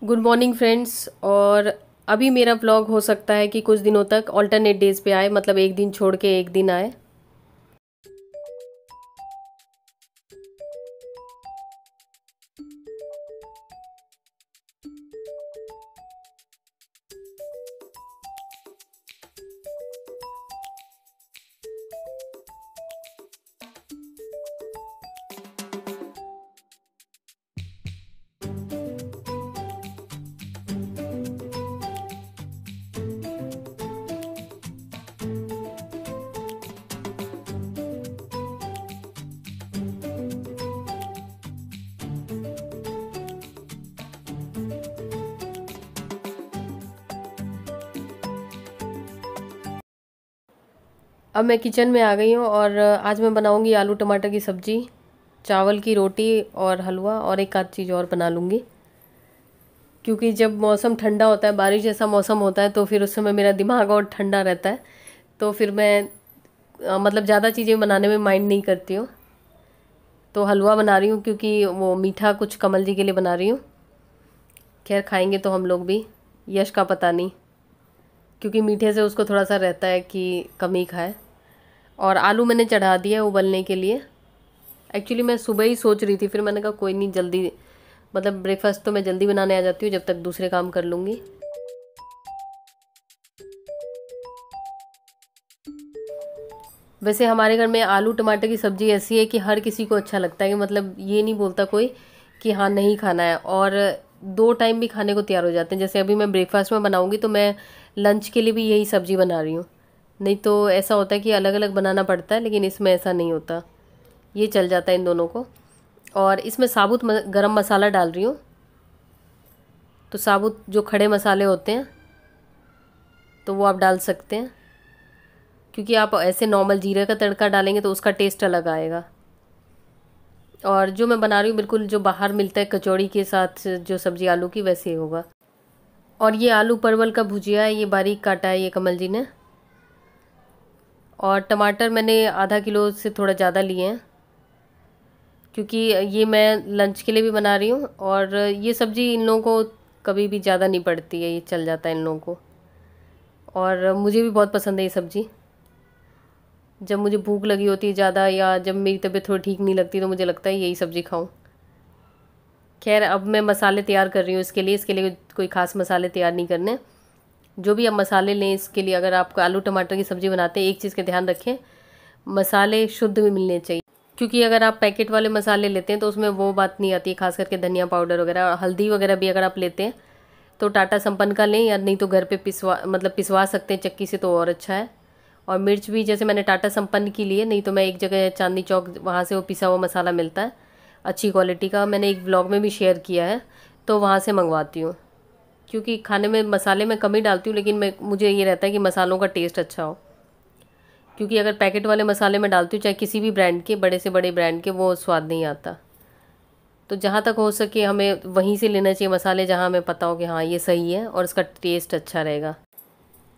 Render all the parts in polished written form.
Good morning friends. और अभी मेरा व्लॉग हो सकता है कि कुछ दिनों तक ऑल्टरनेट डेज पे आए, मतलब एक दिन छोड़ के एक दिन आए। अब मैं किचन में आ गई हूँ और आज मैं बनाऊँगी आलू टमाटर की सब्ज़ी, चावल की रोटी और हलवा, और एक आध चीज़ और बना लूँगी। क्योंकि जब मौसम ठंडा होता है, बारिश जैसा मौसम होता है, तो फिर उस समय मेरा दिमाग और ठंडा रहता है। तो फिर मैं मतलब ज़्यादा चीज़ें बनाने में माइंड नहीं करती हूँ। तो हलवा बना रही हूँ क्योंकि वो मीठा कुछ कमल जी के लिए बना रही हूँ। खैर खाएंगे तो हम लोग भी, यश का पता नहीं, क्योंकि मीठे से उसको थोड़ा सा रहता है कि कम ही खाए। और आलू मैंने चढ़ा दिया उबलने के लिए। एक्चुअली मैं सुबह ही सोच रही थी, फिर मैंने कहा कोई नहीं, जल्दी मतलब ब्रेकफास्ट तो मैं जल्दी बनाने आ जाती हूँ, जब तक दूसरे काम कर लूँगी। वैसे हमारे घर में आलू टमाटर की सब्ज़ी ऐसी है कि हर किसी को अच्छा लगता है, कि मतलब ये नहीं बोलता कोई कि हाँ नहीं खाना है, और दो टाइम भी खाने को तैयार हो जाते हैं। जैसे अभी मैं ब्रेकफास्ट में बनाऊँगी तो मैं लंच के लिए भी यही सब्ज़ी बना रही हूँ। नहीं तो ऐसा होता है कि अलग अलग बनाना पड़ता है, लेकिन इसमें ऐसा नहीं होता, ये चल जाता है इन दोनों को। और इसमें साबुत गरम मसाला डाल रही हूँ। तो साबुत जो खड़े मसाले होते हैं तो वो आप डाल सकते हैं, क्योंकि आप ऐसे नॉर्मल जीरे का तड़का डालेंगे तो उसका टेस्ट अलग आएगा। और जो मैं बना रही हूँ बिल्कुल जो बाहर मिलता है कचौड़ी के साथ जो सब्ज़ी आलू की, वैसे ही होगा। और ये आलू परवल का भुजिया है, ये बारीक काटा है ये कमल जी ने। और टमाटर मैंने आधा किलो से थोड़ा ज़्यादा लिए हैं, क्योंकि ये मैं लंच के लिए भी बना रही हूँ, और ये सब्ज़ी इन लोगों को कभी भी ज़्यादा नहीं पड़ती है, ये चल जाता है इन लोगों को। और मुझे भी बहुत पसंद है ये सब्ज़ी। जब मुझे भूख लगी होती है ज़्यादा, या जब मेरी तबीयत थोड़ी ठीक नहीं लगती, तो मुझे लगता है यही सब्ज़ी खाऊं। खैर अब मैं मसाले तैयार कर रही हूँ इसके लिए कोई ख़ास मसाले तैयार नहीं करने। जो भी आप मसाले लें इसके लिए, अगर आप आलू टमाटर की सब्ज़ी बनाते हैं, एक चीज़ का ध्यान रखें, मसाले शुद्ध भी मिलने चाहिए। क्योंकि अगर आप पैकेट वाले मसाले लेते हैं तो उसमें वो बात नहीं आती है, खास करके धनिया पाउडर वगैरह, हल्दी वगैरह भी अगर आप लेते हैं तो टाटा संपन्न का लें, या नहीं तो घर पे पिसवा सकते हैं चक्की से, तो और अच्छा है। और मिर्च भी जैसे मैंने टाटा संपन्न की लिए, नहीं तो मैं एक जगह चांदनी चौक, वहाँ से वो पिसा हुआ मसाला मिलता है अच्छी क्वालिटी का, मैंने एक व्लॉग में भी शेयर किया है, तो वहाँ से मंगवाती हूँ। क्योंकि खाने में मसाले मैं कम ही डालती हूँ, लेकिन मुझे ये रहता है कि मसालों का टेस्ट अच्छा हो। क्योंकि अगर पैकेट वाले मसाले मैं डालती हूँ, चाहे किसी भी ब्रांड के, बड़े से बड़े ब्रांड के, वो स्वाद नहीं आता। तो जहाँ तक हो सके हमें वहीं से लेना चाहिए मसाले, जहाँ हमें पता हो कि हाँ ये सही है और इसका टेस्ट अच्छा रहेगा।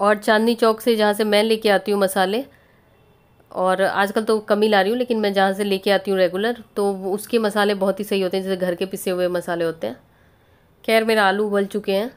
और चांदनी चौक से जहाँ से मैं लेके आती हूँ मसाले, और आजकल तो कम ही ला रही हूँ, लेकिन मैं जहाँ से लेके आती हूँ रेगुलर, तो उसके मसाले बहुत ही सही होते हैं, जैसे घर के पिसे हुए मसाले होते हैं। खैर मेरा आलू उबल चुके हैं।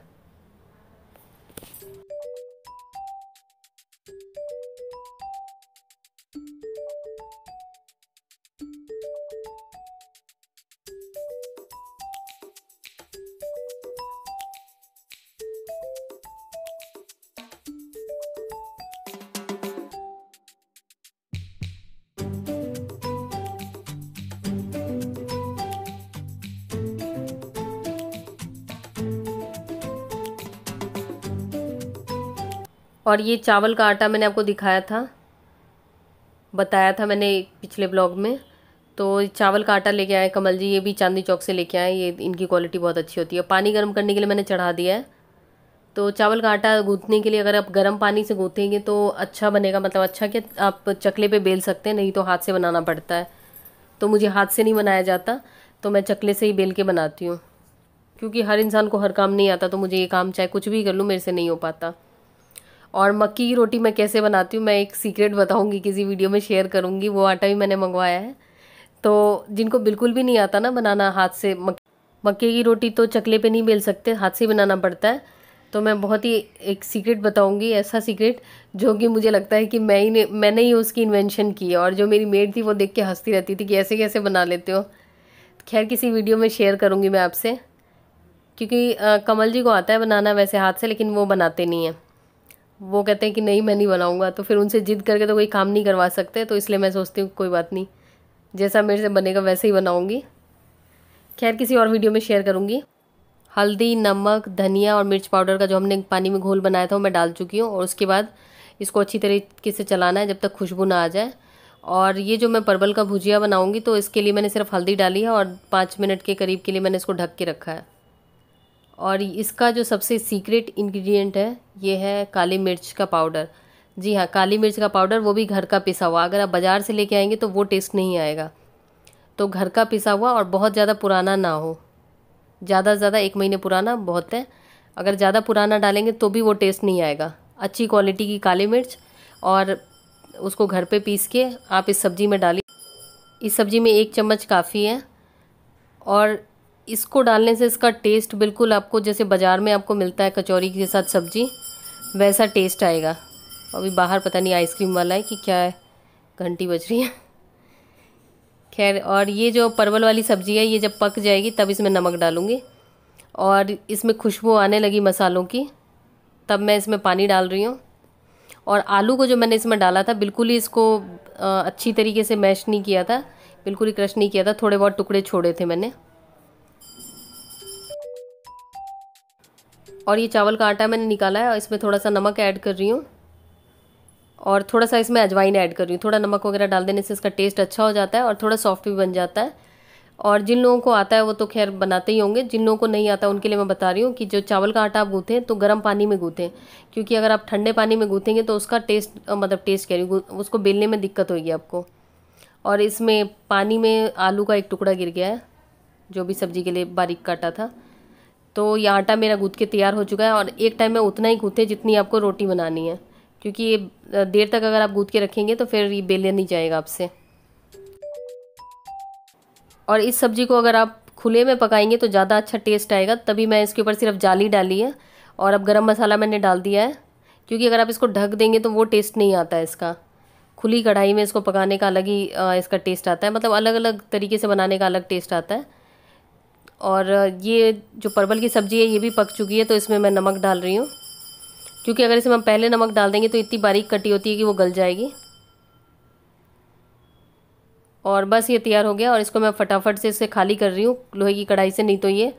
और ये चावल का आटा मैंने आपको दिखाया था, बताया था मैंने पिछले ब्लॉग में। तो चावल का आटा लेके आए कमल जी, ये भी चांदनी चौक से लेके आए, ये इनकी क्वालिटी बहुत अच्छी होती है। पानी गर्म करने के लिए मैंने चढ़ा दिया है। तो चावल का आटा गूँथने के लिए अगर आप गर्म पानी से गूँथेंगे तो अच्छा बनेगा, मतलब अच्छा कि आप चकले पे बेल सकते हैं, नहीं तो हाथ से बनाना पड़ता है। तो मुझे हाथ से नहीं बनाया जाता, तो मैं चकले से ही बेल के बनाती हूँ। क्योंकि हर इंसान को हर काम नहीं आता, तो मुझे ये काम चाहे कुछ भी कर लूँ, मेरे से नहीं हो पाता। और मक्की की रोटी मैं कैसे बनाती हूँ, मैं एक सीक्रेट बताऊँगी, किसी वीडियो में शेयर करूँगी। वो आटा भी मैंने मंगवाया है। तो जिनको बिल्कुल भी नहीं आता ना बनाना हाथ से मक्के की रोटी तो चकले पे नहीं बेल सकते, हाथ से बनाना पड़ता है। तो मैं बहुत ही एक सीक्रेट बताऊंगी, ऐसा सीक्रेट जो कि मुझे लगता है कि मैंने ही उसकी इन्वेंशन की है, और जो मेरी मेड थी वो देख के हंसती रहती थी कि ऐसे कैसे बना लेते हो। खैर किसी वीडियो में शेयर करूंगी मैं आपसे, क्योंकि कमल जी को आता है बनाना वैसे हाथ से, लेकिन वो बनाते नहीं हैं। वो कहते हैं कि नहीं मैं नहीं बनाऊंगा, तो फिर उनसे जिद करके तो कोई काम नहीं करवा सकते, तो इसलिए मैं सोचती हूँ कोई बात नहीं, जैसा मेरे से बनेगा वैसे ही बनाऊंगी। खैर किसी और वीडियो में शेयर करूंगी। हल्दी, नमक, धनिया और मिर्च पाउडर का जो हमने पानी में घोल बनाया था वो मैं डाल चुकी हूँ, और उसके बाद इसको अच्छी तरीके से चलाना है जब तक खुशबू ना आ जाए। और ये जो मैं परवल का भुजिया बनाऊंगी तो इसके लिए मैंने सिर्फ हल्दी डाली है, और 5 मिनट के करीब के लिए मैंने इसको ढक के रखा है। और इसका जो सबसे सीक्रेट इंग्रेडिएंट है ये है काली मिर्च का पाउडर। जी हाँ, काली मिर्च का पाउडर, वो भी घर का पिसा हुआ। अगर आप बाज़ार से लेके आएंगे तो वो टेस्ट नहीं आएगा। तो घर का पिसा हुआ, और बहुत ज़्यादा पुराना ना हो, ज़्यादा से ज़्यादा 1 महीने पुराना बहुत है। अगर ज़्यादा पुराना डालेंगे तो भी वो टेस्ट नहीं आएगा। अच्छी क्वालिटी की काली मिर्च, और उसको घर पे पीस के आप इस सब्ज़ी में डालिए। इस सब्ज़ी में 1 चम्मच काफ़ी है, और इसको डालने से इसका टेस्ट बिल्कुल आपको जैसे बाज़ार में आपको मिलता है कचौरी के साथ सब्ज़ी, वैसा टेस्ट आएगा। अभी बाहर पता नहीं आइसक्रीम वाला है कि क्या है, घंटी बज रही है। खैर, और ये जो परवल वाली सब्ज़ी है ये जब पक जाएगी तब इसमें नमक डालूँगी, और इसमें खुशबू आने लगी मसालों की तब मैं इसमें पानी डाल रही हूँ। और आलू को जो मैंने इसमें डाला था बिल्कुल ही इसको अच्छी तरीके से मैश नहीं किया था, बिल्कुल ही क्रश नहीं किया था, थोड़े बहुत टुकड़े छोड़े थे मैंने। और ये चावल का आटा मैंने निकाला है, और इसमें थोड़ा सा नमक ऐड कर रही हूँ, और थोड़ा सा इसमें अजवाइन ऐड कर रही हूँ। थोड़ा नमक वगैरह डाल देने से इसका टेस्ट अच्छा हो जाता है और थोड़ा सॉफ्ट भी बन जाता है। और जिन लोगों को आता है वो तो खैर बनाते ही होंगे, जिन लोगों को नहीं आता उनके लिए मैं बता रही हूँ कि जो चावल का आटा आप गूँथें तो गर्म पानी में गूँथें, क्योंकि अगर आप ठंडे पानी में गूँथेंगे तो उसका टेस्ट मतलब टेस्ट कह रही हूँ, उसको बेलने में दिक्कत होगी आपको। और इसमें पानी में आलू का एक टुकड़ा गिर गया है, जो भी सब्जी के लिए बारीक काटा था। तो ये आटा मेरा गूँथ के तैयार हो चुका है, और एक टाइम में उतना ही गूँथे जितनी आपको रोटी बनानी है, क्योंकि ये देर तक अगर आप गूँथ के रखेंगे तो फिर ये बेले नहीं जाएगा आपसे। और इस सब्ज़ी को अगर आप खुले में पकाएंगे तो ज़्यादा अच्छा टेस्ट आएगा, तभी मैं इसके ऊपर सिर्फ जाली डाली है, और अब गरम मसाला मैंने डाल दिया है, क्योंकि अगर आप इसको ढक देंगे तो वो टेस्ट नहीं आता है इसका। खुली कढ़ाई में इसको पकाने का अलग ही इसका टेस्ट आता है, मतलब अलग अलग तरीके से बनाने का अलग टेस्ट आता है। और ये जो परवल की सब्ज़ी है ये भी पक चुकी है, तो इसमें मैं नमक डाल रही हूँ, क्योंकि अगर इसमें हम पहले नमक डाल देंगे तो इतनी बारीक कटी होती है कि वो गल जाएगी। और बस ये तैयार हो गया, और इसको मैं फटाफट से इसे खाली कर रही हूँ लोहे की कढ़ाई से, नहीं तो ये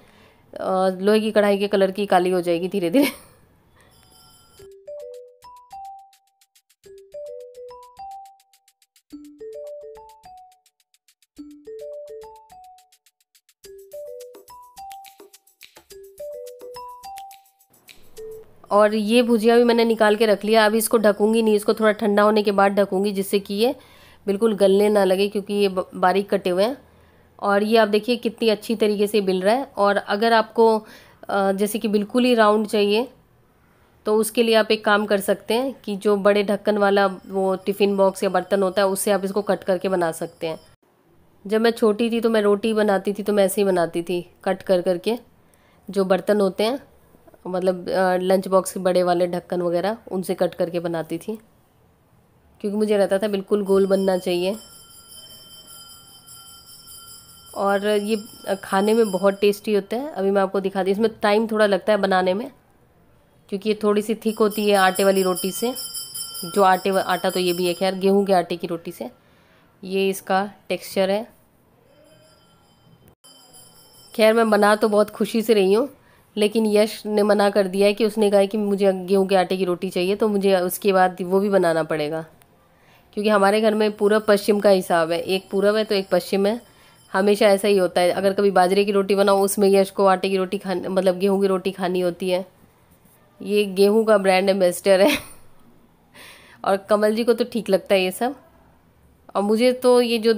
लोहे की कढ़ाई के कलर की काली हो जाएगी धीरे धीरे। और ये भुजिया भी मैंने निकाल के रख लिया। अभी इसको ढकूंगी नहीं, इसको थोड़ा ठंडा होने के बाद ढकूंगी, जिससे कि ये बिल्कुल गलने ना लगे, क्योंकि ये बारीक कटे हुए हैं। और ये आप देखिए कितनी अच्छी तरीके से बिल रहा है। और अगर आपको जैसे कि बिल्कुल ही राउंड चाहिए तो उसके लिए आप एक काम कर सकते हैं कि जो बड़े ढक्कन वाला वो टिफ़िन बॉक्स या बर्तन होता है उससे आप इसको कट करके बना सकते हैं। जब मैं छोटी थी तो मैं रोटी बनाती थी तो मैं ऐसे ही बनाती थी, कट कर करके। जो बर्तन होते हैं मतलब लंच बॉक्स के बड़े वाले ढक्कन वगैरह, उनसे कट करके बनाती थी, क्योंकि मुझे रहता था बिल्कुल गोल बनना चाहिए। और ये खाने में बहुत टेस्टी होता है। अभी मैं आपको दिखा दी, इसमें टाइम थोड़ा लगता है बनाने में, क्योंकि ये थोड़ी सी थिक होती है आटे वाली रोटी से। जो आटा तो ये भी है खैर, गेहूं के आटे की रोटी से। ये इसका टेक्सचर है। खैर मैं बना तो बहुत खुशी से रही हूँ, लेकिन यश ने मना कर दिया है कि उसने कहा है कि मुझे गेहूं के आटे की रोटी चाहिए, तो मुझे उसके बाद वो भी बनाना पड़ेगा, क्योंकि हमारे घर में पूरब पश्चिम का हिसाब है, एक पूरब है तो एक पश्चिम है। हमेशा ऐसा ही होता है, अगर कभी बाजरे की रोटी बनाओ उसमें यश को आटे की रोटी खानी, मतलब गेहूं की रोटी खानी होती है। ये गेहूं का ब्रांड एम्बेसडर है। और कमल जी को तो ठीक लगता है ये सब, और मुझे तो ये जो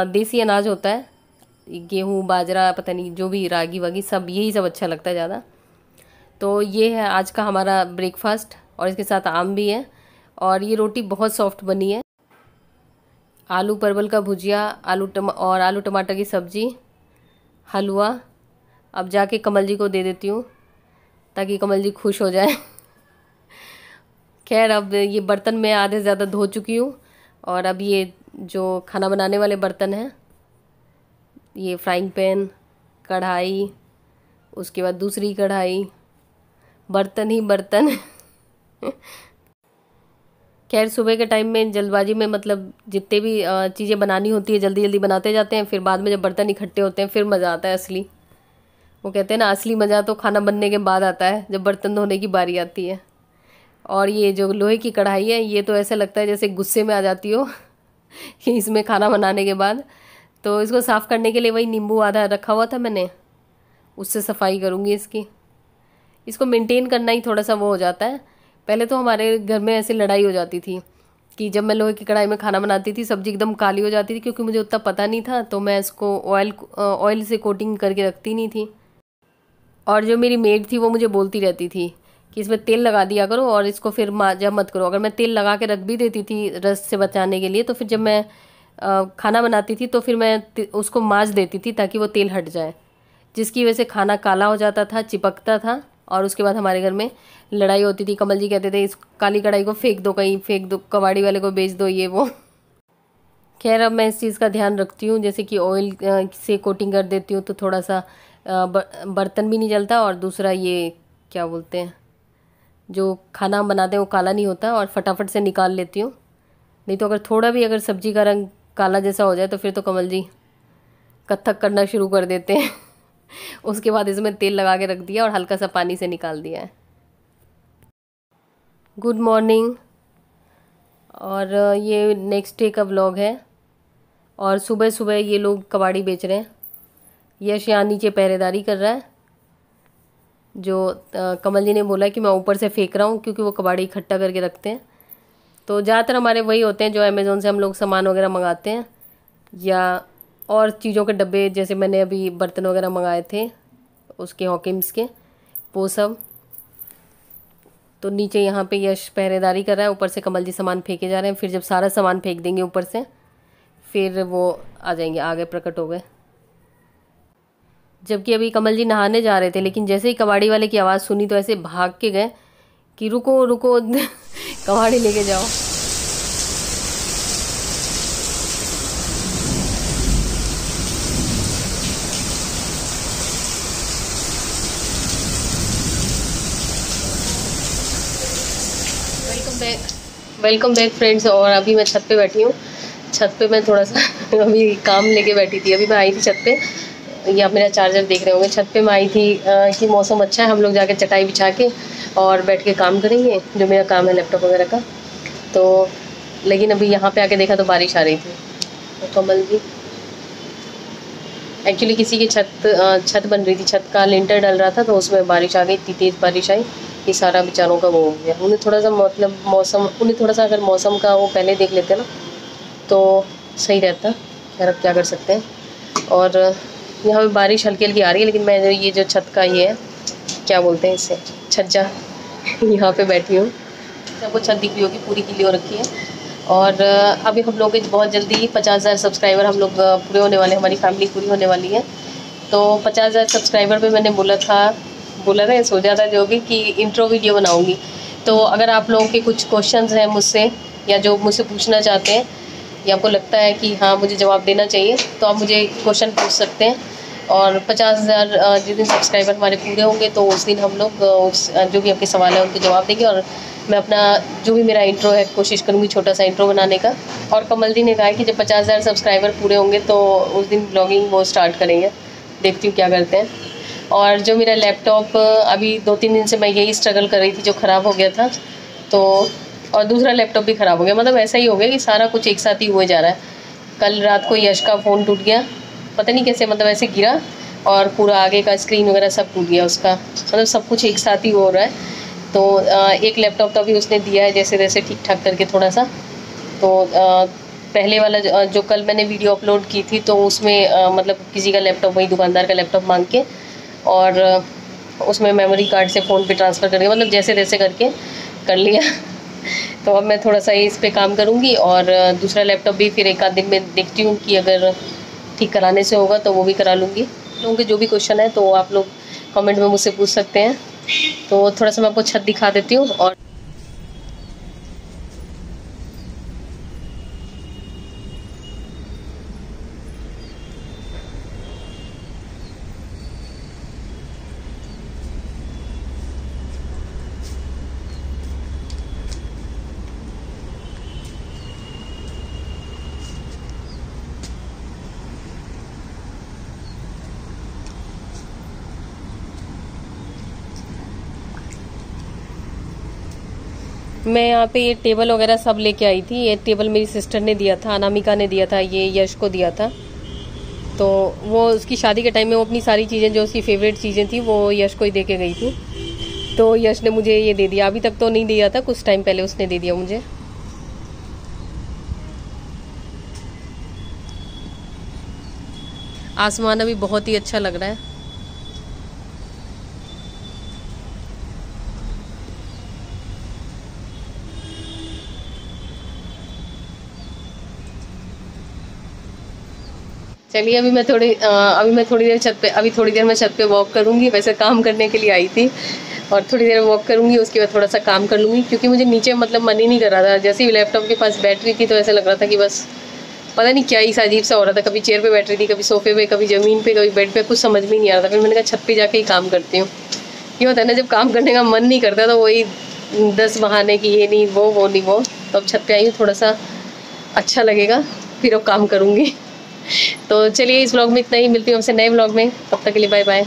देसी अनाज होता है, गेहूं बाजरा पता नहीं जो भी रागी वागी सब, यही सब अच्छा लगता है ज़्यादा। तो ये है आज का हमारा ब्रेकफास्ट, और इसके साथ आम भी है। और ये रोटी बहुत सॉफ्ट बनी है। आलू परवल का भुजिया, और आलू टमाटर की सब्ज़ी, हलवा, अब जाके कमल जी को दे देती हूँ ताकि कमल जी खुश हो जाए। खैर अब ये बर्तन मैं आधे से ज़्यादा धो चुकी हूँ और अब ये जो खाना बनाने वाले बर्तन हैं, ये फ्राइंग पैन, कढ़ाई, उसके बाद दूसरी कढ़ाई, बर्तन ही बर्तन। खैर सुबह के टाइम में जल्दबाजी में मतलब जितने भी चीज़ें बनानी होती है जल्दी जल्दी बनाते जाते हैं, फिर बाद में जब बर्तन इकट्ठे होते हैं फिर मज़ा आता है असली। वो कहते हैं ना असली मज़ा तो खाना बनने के बाद आता है, जब बर्तन धोने की बारी आती है। और ये जो लोहे की कढ़ाई है ये तो ऐसा लगता है जैसे गुस्से में आ जाती हो कि इसमें खाना बनाने के बाद। तो इसको साफ़ करने के लिए वही नींबू आधा रखा हुआ था मैंने, उससे सफाई करूँगी इसकी। इसको मेंटेन करना ही थोड़ा सा वो हो जाता है। पहले तो हमारे घर में ऐसे लड़ाई हो जाती थी कि जब मैं लोहे की कढ़ाई में खाना बनाती थी सब्ज़ी एकदम काली हो जाती थी, क्योंकि मुझे उतना पता नहीं था, तो मैं इसको ऑयल से कोटिंग करके रखती नहीं थी। और जो मेरी मेड थी वो मुझे बोलती रहती थी कि इसमें तेल लगा दिया करो और इसको फिर मांजा मत करो। अगर मैं तेल लगा के रख भी देती थी रस से बचाने के लिए, तो फिर जब मैं खाना बनाती थी तो फिर मैं उसको मांज देती थी ताकि वो तेल हट जाए, जिसकी वजह से खाना काला हो जाता था, चिपकता था। और उसके बाद हमारे घर में लड़ाई होती थी। कमल जी कहते थे इस काली कढ़ाई को फेंक दो, कहीं फेंक दो, कबाड़ी वाले को बेच दो, ये वो। खैर अब मैं इस चीज़ का ध्यान रखती हूँ, जैसे कि ऑयल से कोटिंग कर देती हूँ तो थोड़ा सा बर्तन भी नहीं जलता, और दूसरा ये क्या बोलते हैं जो खाना बनाते हैं वो काला नहीं होता, और फटाफट से निकाल लेती हूँ। नहीं तो अगर थोड़ा भी अगर सब्जी का रंग काला जैसा हो जाए तो फिर तो कमल जी कत्थक करना शुरू कर देते हैं। उसके बाद इसमें तेल लगा के रख दिया और हल्का सा पानी से निकाल दिया है। Good morning. और ये नेक्स्ट डे का व्लॉग है, और सुबह सुबह ये लोग कबाड़ी बेच रहे हैं। यश यहाँ नीचे पहरेदारी कर रहा है। जो कमल जी ने बोला कि मैं ऊपर से फेंक रहा हूँ क्योंकि वो कबाड़ी इकट्ठा करके रखते हैं। तो ज़्यादातर हमारे वही होते हैं जो अमेज़ोन से हम लोग सामान वगैरह मंगाते हैं, या और चीज़ों के डब्बे, जैसे मैंने अभी बर्तन वगैरह मंगाए थे उसके हॉकिम्स के, वो सब। तो नीचे यहाँ पे यश पहरेदारी कर रहा है, ऊपर से कमल जी सामान फेंके जा रहे हैं। फिर जब सारा सामान फेंक देंगे ऊपर से फिर वो आ जाएंगे, आगे प्रकट हो गए। जबकि अभी कमल जी नहाने जा रहे थे, लेकिन जैसे ही कबाड़ी वाले की आवाज़ सुनी तो ऐसे भाग के गए कि रुको रुको कबाड़ी लेके जाओ। Welcome back friends. और अभी मैं छत पे बैठी हूँ। छत पे मैं थोड़ा सा अभी काम लेके बैठी थी। अभी मैं आई थी छत पे, ये आप मेरा चार्जर देख रहे होंगे। छत पे मैं आई थी कि मौसम अच्छा है, हम लोग जाके चटाई बिछा के और बैठ के काम करेंगे, जो मेरा काम है लैपटॉप वगैरह का। तो लेकिन अभी यहाँ पे आके देखा तो बारिश आ रही थी। तो कमल जी एक्चुअली किसी की छत बन रही थी, छत का लिंटर डल रहा था, तो उसमें बारिश आ गई, इतनी तेज़ बारिश आई कि सारा बेचारों का वो हो गया। उन्हें थोड़ा सा मतलब उन्हें थोड़ा सा अगर मौसम का वो पहले देख लेते ना तो सही रहता। खैर अब क्या कर सकते हैं। और यहाँ पे बारिश हल्की हल्की आ रही है, लेकिन मैं ये जो छत का ये है, क्या बोलते हैं इसे, छज्जा, यहाँ पे बैठी हूँ। सबको छत दिख रही होगी, पूरी गीली हो रखी है। और अभी हम लोग बहुत जल्दी 50,000 सब्सक्राइबर हम लोग पूरे होने वाले, हमारी फैमिली पूरी होने वाली है। तो 50,000 सब्सक्राइबर पे मैंने बोला था या सोचा था जो भी कि इंट्रो वीडियो बनाऊंगी। तो अगर आप लोगों के कुछ क्वेश्चंस हैं मुझसे, या जो मुझसे पूछना चाहते हैं, या आपको लगता है कि हाँ मुझे जवाब देना चाहिए, तो आप मुझे क्वेश्चन पूछ सकते हैं। और 50,000 जिस दिन सब्सक्राइबर हमारे पूरे होंगे तो उस दिन हम लोग जो भी आपके सवाल है उनके जवाब देंगे। और मैं अपना जो भी मेरा इंट्रो है कोशिश करूँगी छोटा सा इंट्रो बनाने का। और कमल जी ने कहा कि जब 50,000 सब्सक्राइबर पूरे होंगे तो उस दिन ब्लॉगिंग वो स्टार्ट करेंगे। देखती हूँ क्या करते हैं। और जो मेरा लैपटॉप अभी 2-3 दिन से मैं यही स्ट्रगल कर रही थी, जो ख़राब हो गया था, तो और दूसरा लैपटॉप भी ख़राब हो गया। मतलब ऐसा ही हो गया कि सारा कुछ एक साथ ही हुए जा रहा है। कल रात को यश का फ़ोन टूट गया, पता नहीं कैसे, मतलब ऐसे गिरा और पूरा आगे का स्क्रीन वगैरह सब टूट गया उसका। मतलब सब कुछ एक साथ ही हो रहा है। तो एक लैपटॉप तो अभी उसने दिया है जैसे तैसे ठीक ठाक करके थोड़ा सा। तो पहले वाला जो कल मैंने वीडियो अपलोड की थी तो उसमें मतलब किसी का लैपटॉप, वही दुकानदार का लैपटॉप मांग के, और उसमें मेमोरी कार्ड से फ़ोन पे ट्रांसफ़र करके, मतलब जैसे तैसे करके कर लिया। तो अब मैं थोड़ा सा इस पे काम करूँगी। और दूसरा लैपटॉप भी फिर एक आध दिन में देखती हूँ कि अगर ठीक कराने से होगा तो वो भी करा लूँगी। लोगों के जो भी क्वेश्चन है तो आप लोग कमेंट में मुझसे पूछ सकते हैं। तो थोड़ा सा मैं आपको छत दिखा देती हूँ। और मैं यहाँ पे ये टेबल वगैरह सब लेके आई थी। ये टेबल मेरी सिस्टर ने दिया था, अनामिका ने दिया था, ये यश को दिया था। तो वो उसकी शादी के टाइम में वो अपनी सारी चीज़ें जो उसकी फेवरेट चीज़ें थी वो यश को ही दे के गई थी। तो यश ने मुझे ये दे दिया। अभी तक तो नहीं दिया था, कुछ टाइम पहले उसने दे दिया मुझे। आसमान अभी बहुत ही अच्छा लग रहा है। चलिए अभी मैं थोड़ी देर मैं छत पे वॉक करूंगी। वैसे काम करने के लिए आई थी और थोड़ी देर वॉक करूंगी, उसके बाद थोड़ा सा काम कर लूंगी, क्योंकि मुझे नीचे मतलब मन ही नहीं कर रहा था। जैसे ही लैपटॉप के पास बैठ रही थी तो ऐसा लग रहा था कि बस पता नहीं क्या ही अजीब सा हो रहा था। कभी चेयर पे बैठ रही थी, कभी सोफे पे, कभी ज़मीन पे, कभी बेड पे, कुछ समझ में नहीं आ रहा था। फिर मैंने कहा छत पे जाके ही काम करती हूँ। ये होता है ना, जब काम करने का मन नहीं करता तो वही 10 बहाने कि ये नहीं वो नहीं वो। तो अब छत पे आई हूँ, थोड़ा सा अच्छा लगेगा, फिर अब काम करूँगी। तो चलिए इस व्लॉग में इतना ही, मिलती हूँ हमसे नए व्लॉग में। तब तक के लिए बाय बाय।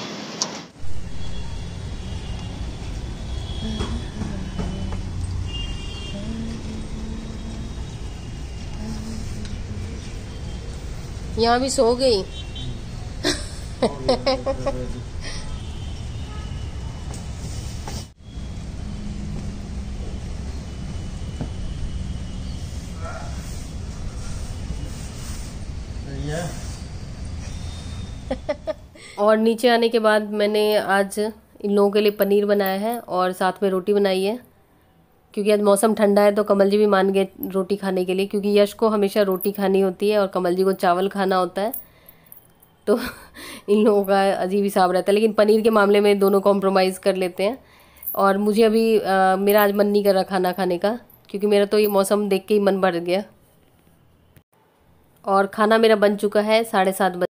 यहाँ भी सो गई। और नीचे आने के बाद मैंने आज इन लोगों के लिए पनीर बनाया है और साथ में रोटी बनाई है, क्योंकि आज मौसम ठंडा है। तो कमल जी भी मान गए रोटी खाने के लिए, क्योंकि यश को हमेशा रोटी खानी होती है और कमल जी को चावल खाना होता है। तो इन लोगों का अजीब हिसाब रहता है, लेकिन पनीर के मामले में दोनों कॉम्प्रोमाइज़ कर लेते हैं। और मुझे अभी मेरा आज मन नहीं कर रहा खाना खाने का, क्योंकि मेरा तो ये मौसम देख के ही मन भर गया। और खाना मेरा बन चुका है 7:30 बजे।